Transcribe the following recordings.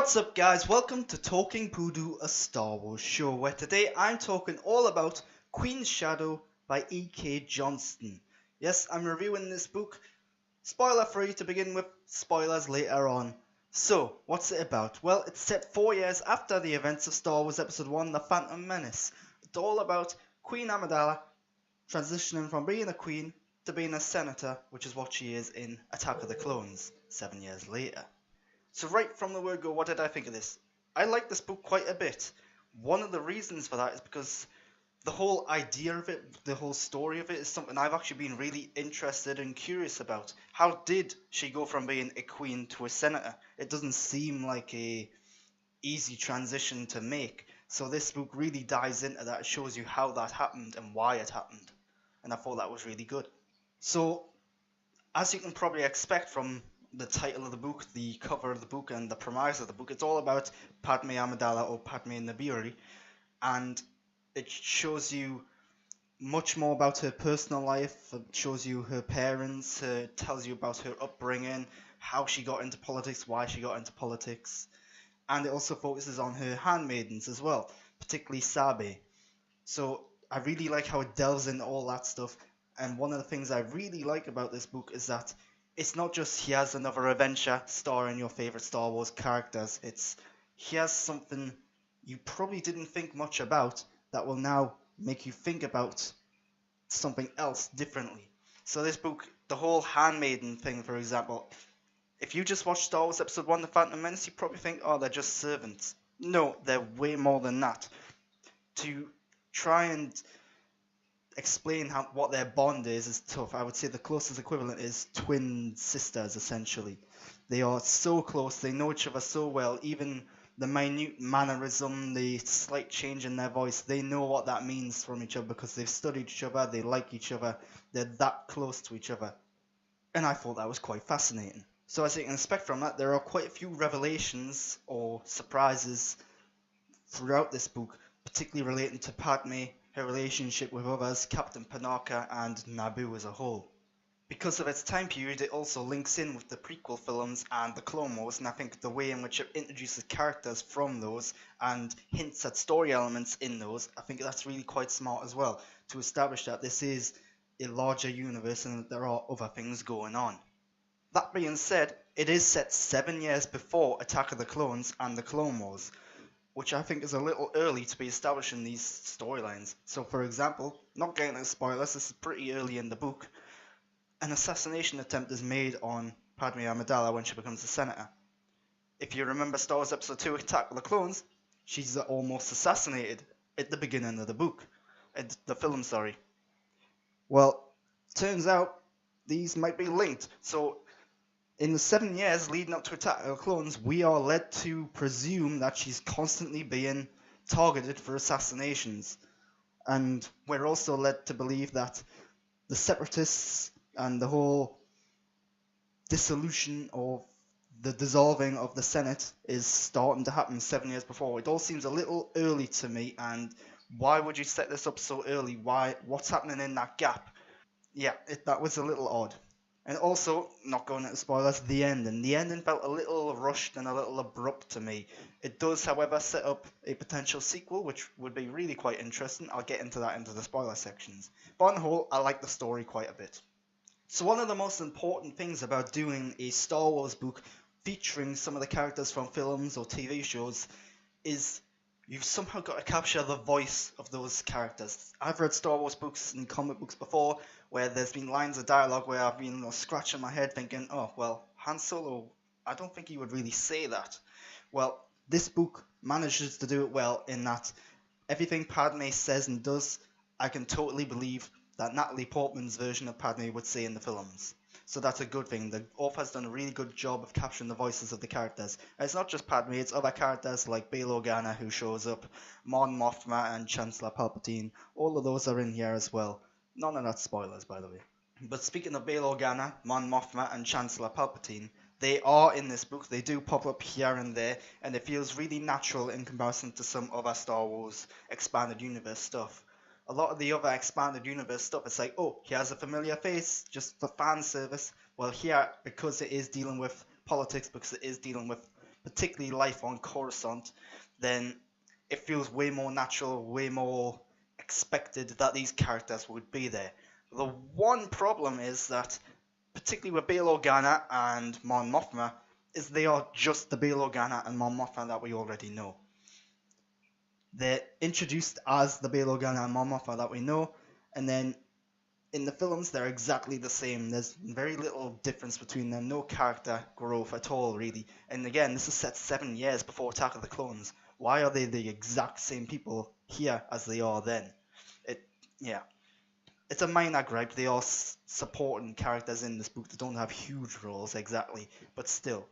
What's up guys, welcome to Talking Poodoo, a Star Wars show, where today I'm talking all about Queen's Shadow by E.K. Johnston. Yes, I'm reviewing this book, spoiler free to begin with, spoilers later on. So, what's it about? Well, it's set 4 years after the events of Star Wars Episode 1, The Phantom Menace. It's all about Queen Amidala transitioning from being a queen to being a senator, which is what she is in Attack of the Clones, 7 years later. So right from the word go, what did I think of this? I like this book quite a bit. One of the reasons for that is because the whole idea of it, the whole story of it, is something I've actually been really interested and curious about. How did she go from being a queen to a senator? It doesn't seem like a easy transition to make. So this book really dives into that. It shows you how that happened and why it happened. And I thought that was really good. So, as you can probably expect from the title of the book, the cover of the book, and the premise of the book, it's all about Padme Amidala, or Padme Nabiri, and it shows you much more about her personal life. It shows you her parents, it tells you about her upbringing, how she got into politics, why she got into politics, and it also focuses on her handmaidens as well, particularly Sabe. So I really like how it delves into all that stuff, and one of the things I really like about this book is that it's not just here's another adventure starring your favorite Star Wars characters. It's here's something you probably didn't think much about that will now make you think about something else differently. So this book, the whole handmaiden thing, for example, if you just watch Star Wars Episode 1, The Phantom Menace, you probably think, oh, they're just servants. No, they're way more than that. To try and explain what their bond is tough. I would say the closest equivalent is twin sisters, essentially. They are so close, they know each other so well, even the minute mannerism, the slight change in their voice, they know what that means from each other because they've studied each other, they like each other, they're that close to each other. And I thought that was quite fascinating. So as you can expect from that, there are quite a few revelations or surprises throughout this book, particularly relating to Padme, her relationship with others, Captain Panaka, and Naboo as a whole. Because of its time period, it also links in with the prequel films and the Clone Wars, and I think the way in which it introduces characters from those and hints at story elements in those, I think that's really quite smart as well, to establish that this is a larger universe and that there are other things going on. That being said, it is set 7 years before Attack of the Clones and the Clone Wars, which I think is a little early to be establishing these storylines. So for example, not getting into spoilers, this is pretty early in the book, an assassination attempt is made on Padme Amidala when she becomes a senator. If you remember Star Wars Episode 2, Attack of the Clones, she's almost assassinated at the beginning of the book. The film, sorry. Well, turns out these might be linked. So in the 7 years leading up to Attack of the Clones, we are led to presume that she's constantly being targeted for assassinations. And we're also led to believe that the Separatists and the whole dissolution or the dissolving of the Senate is starting to happen 7 years before. It all seems a little early to me, and why would you set this up so early? What's happening in that gap? Yeah, that was a little odd. And also, not going into spoilers, the ending. The ending felt a little rushed and a little abrupt to me. It does, however, set up a potential sequel, which would be really quite interesting. I'll get into that into the spoiler sections. But on the whole, I like the story quite a bit. So one of the most important things about doing a Star Wars book featuring some of the characters from films or TV shows is you've somehow got to capture the voice of those characters. I've read Star Wars books and comic books before where there's been lines of dialogue where I've been scratching my head thinking, oh, well, Han Solo, I don't think he would really say that. Well, this book manages to do it well in that everything Padme says and does, I can totally believe that Natalie Portman's version of Padme would say in the films. So that's a good thing. The author's done a really good job of capturing the voices of the characters. And it's not just Padme, it's other characters like Bail Organa who shows up, Mon Mothma and Chancellor Palpatine. All of those are in here as well. None of that spoilers, by the way. But speaking of Bail Organa, Mon Mothma and Chancellor Palpatine, they are in this book. They do pop up here and there, and it feels really natural in comparison to some other Star Wars Expanded Universe stuff. A lot of the other Expanded Universe stuff, it's like, oh, here's a familiar face, just for fan service. Well, here, because it is dealing with politics, because it is dealing with particularly life on Coruscant, then it feels way more natural, way more expected that these characters would be there. The one problem is that, particularly with Bail Organa and Mon Mothma, is they are just the Bail Organa and Mon Mothma that we already know. They're introduced as the Bail Organa and Mon Mothma that we know, and then in the films they're exactly the same. There's very little difference between them, no character growth at all, really. And again, this is set 7 years before Attack of the Clones. Why are they the exact same people here as they are then? Yeah. It's a minor gripe. They are supporting characters in this book that don't have huge roles exactly, but still.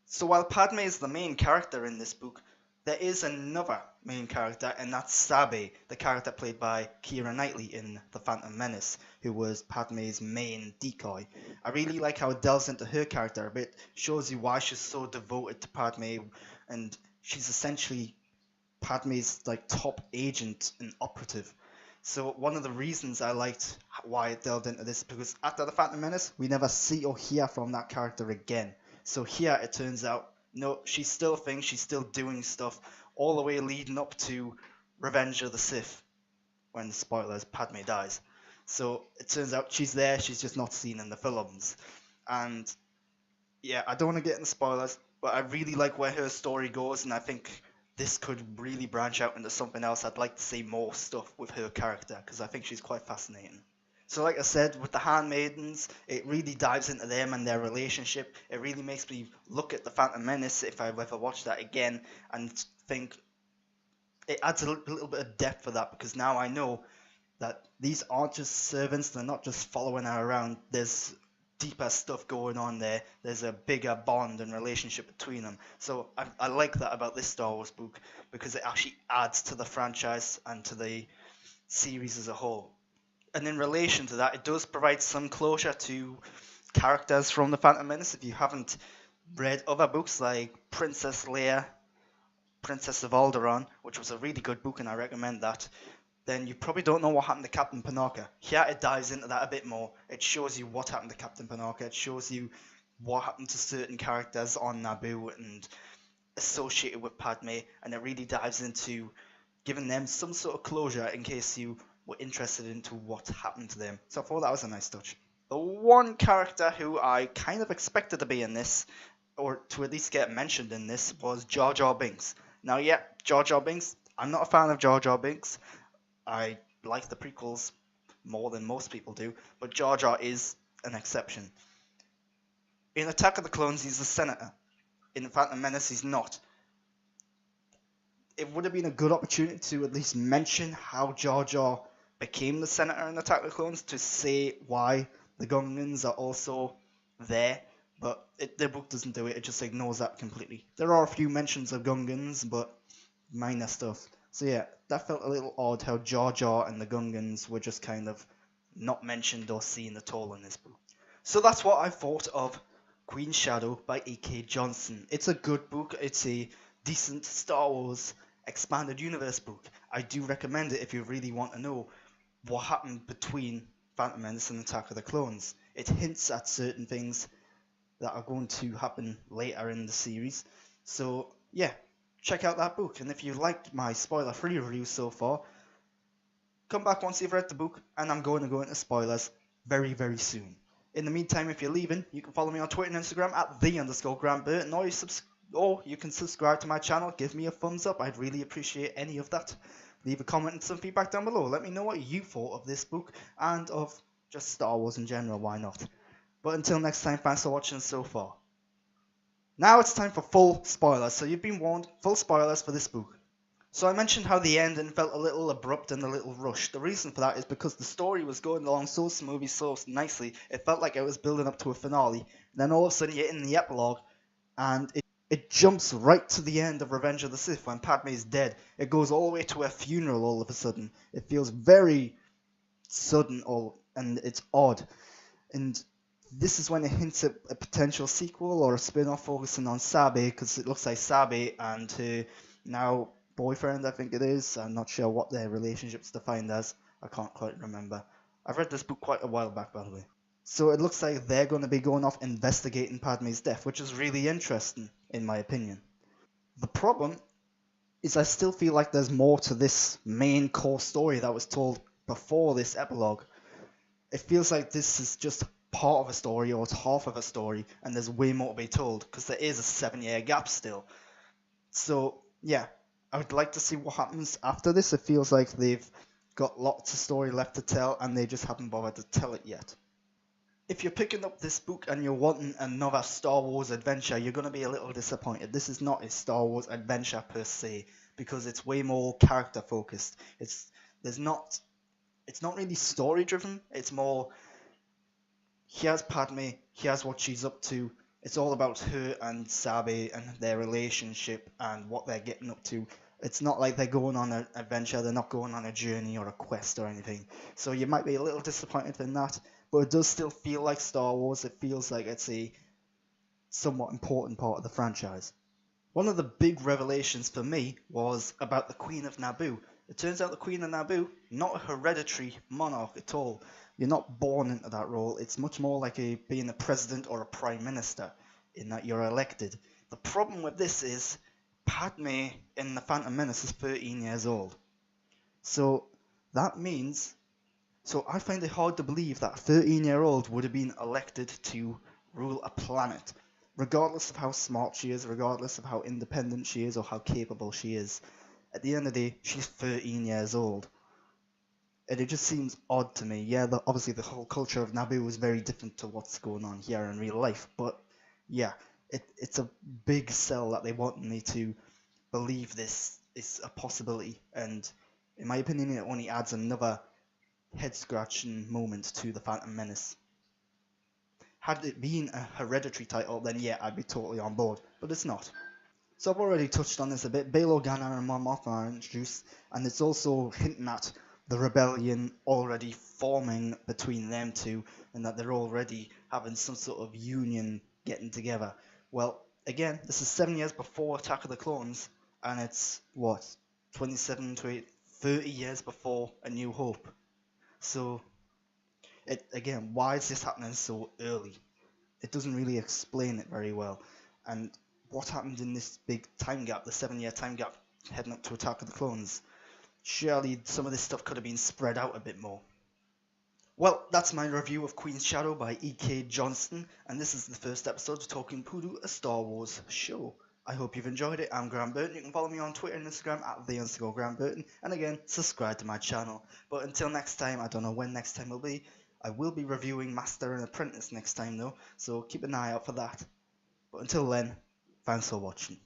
So while Padme is the main character in this book, there is another main character, and that's Sabe, the character played by Keira Knightley in The Phantom Menace, who was Padme's main decoy. I really like how it delves into her character a bit, shows you why she's so devoted to Padme, and she's essentially Padme's like top agent and operative. So one of the reasons I liked why it delved into this, because after The Phantom Menace, we never see or hear from that character again. So here it turns out, no, she's still a thing, she's still doing stuff, all the way leading up to Revenge of the Sith, when, spoilers, Padme dies. So it turns out she's there, she's just not seen in the films. And yeah, I don't want to get into spoilers, but I really like where her story goes, and I think this could really branch out into something else. I'd like to see more stuff with her character, because I think she's quite fascinating. So like I said, with the Handmaidens, it really dives into them and their relationship. It really makes me look at The Phantom Menace, if I ever watch that again, and think it adds a little bit of depth for that, because now I know that these aren't just servants, they're not just following her around. There's deeper stuff going on there. There's a bigger bond and relationship between them. So I like that about this Star Wars book, because it actually adds to the franchise and to the series as a whole. And in relation to that, it does provide some closure to characters from The Phantom Menace. If you haven't read other books like Princess Leia, Princess of Alderaan, which was a really good book and I recommend that, then you probably don't know what happened to Captain Panaka. Here it dives into that a bit more. It shows you what happened to Captain Panaka. It shows you what happened to certain characters on Naboo and associated with Padme, and it really dives into giving them some sort of closure in case you were interested into what happened to them. So I thought that was a nice touch. The one character who I kind of expected to be in this, or to at least get mentioned in this, was Jar Jar Binks. Now, yeah, Jar Jar Binks, I'm not a fan of Jar Jar Binks. I like the prequels more than most people do, but Jar Jar is an exception. In Attack of the Clones, he's a senator. In Phantom Menace, he's not. It would have been a good opportunity to at least mention how Jar Jar became the senator in Attack of the Clones, to say why the Gungans are also there, but the book doesn't do it. It just ignores that completely. There are a few mentions of Gungans, but minor stuff. So yeah, that felt a little odd how Jar Jar and the Gungans were just kind of not mentioned or seen at all in this book. So that's what I thought of Queen's Shadow by A.K. Johnston. It's a good book. It's a decent Star Wars expanded universe book. I do recommend it if you really want to know what happened between Phantom Menace and Attack of the Clones. It hints at certain things that are going to happen later in the series. So yeah, check out that book. And if you liked my spoiler-free review so far, come back once you've read the book, and I'm going to go into spoilers very, very soon. In the meantime, if you're leaving, you can follow me on Twitter and Instagram at @the_Grant Burton, or you can subscribe to my channel. Give me a thumbs up. I'd really appreciate any of that. Leave a comment and some feedback down below. Let me know what you thought of this book and of just Star Wars in general. Why not? But until next time, thanks for watching so far. Now it's time for full spoilers. So you've been warned, full spoilers for this book. So I mentioned how the ending felt a little abrupt and a little rushed. The reason for that is because the story was going along so smoothly, so nicely, it felt like it was building up to a finale. And then all of a sudden you're in the epilogue, and it jumps right to the end of Revenge of the Sith when Padme is dead. It goes all the way to her funeral all of a sudden. It feels very sudden, and it's odd. And this is when it hints at a potential sequel or a spin-off focusing on Sabe, because it looks like Sabe and her now boyfriend, I think it is. I'm not sure what their relationship's defined as. I can't quite remember. I've read this book quite a while back, by the way. So it looks like they're going to be going off investigating Padme's death, which is really interesting, in my opinion. The problem is I still feel like there's more to this main core story that was told before this epilogue. It feels like this is just part of a story or it's half of a story, and there's way more to be told because there is a 7-year gap still. So yeah, I would like to see what happens after this. It feels like they've got lots of story left to tell and they just haven't bothered to tell it yet. If you're picking up this book and you're wanting another Star Wars adventure, you're going to be a little disappointed. This is not a Star Wars adventure per se because it's way more character focused. There's not it's not really story driven. It's more, here's Padme, here's what she's up to. It's all about her and Sabe and their relationship and what they're getting up to. It's not like they're going on an adventure, they're not going on a journey or a quest or anything. So you might be a little disappointed in that, but it does still feel like Star Wars. It feels like it's a somewhat important part of the franchise. One of the big revelations for me was about the Queen of Naboo. It turns out the Queen of Naboo, not a hereditary monarch at all. You're not born into that role. It's much more like being a president or a prime minister, in that you're elected. The problem with this is Padme in The Phantom Menace is 13 years old. So that means, so I find it hard to believe that a 13-year-old would have been elected to rule a planet, regardless of how smart she is, regardless of how independent she is or how capable she is. At the end of the day, she's 13 years old. And it just seems odd to me. Yeah, obviously the whole culture of Naboo is very different to what's going on here in real life, but yeah, it's a big sell that they want me to believe this is a possibility, and in my opinion, it only adds another head-scratching moment to the Phantom Menace. Had it been a hereditary title, then yeah, I'd be totally on board, but it's not. So I've already touched on this a bit. Bail Organa and Mon Mothma are introduced, and it's also hinting at the rebellion already forming between them two, and that they're already having some sort of union getting together. Well, again, this is 7 years before Attack of the Clones, and it's, what, 27 to 30 years before A New Hope. So, again, why is this happening so early? It doesn't really explain it very well. And what happened in this big time gap, the 7-year time gap heading up to Attack of the Clones? Surely some of this stuff could have been spread out a bit more. Well, that's my review of Queen's Shadow by E.K. Johnston, and this is the first episode of Talking Poodoo, a Star Wars show. I hope you've enjoyed it. I'm Grant Burton. You can follow me on Twitter and Instagram at @the_Grant_Burton, and again, subscribe to my channel. But until next time, I don't know when next time will be. I will be reviewing Master and Apprentice next time though, so keep an eye out for that. But until then, thanks for watching.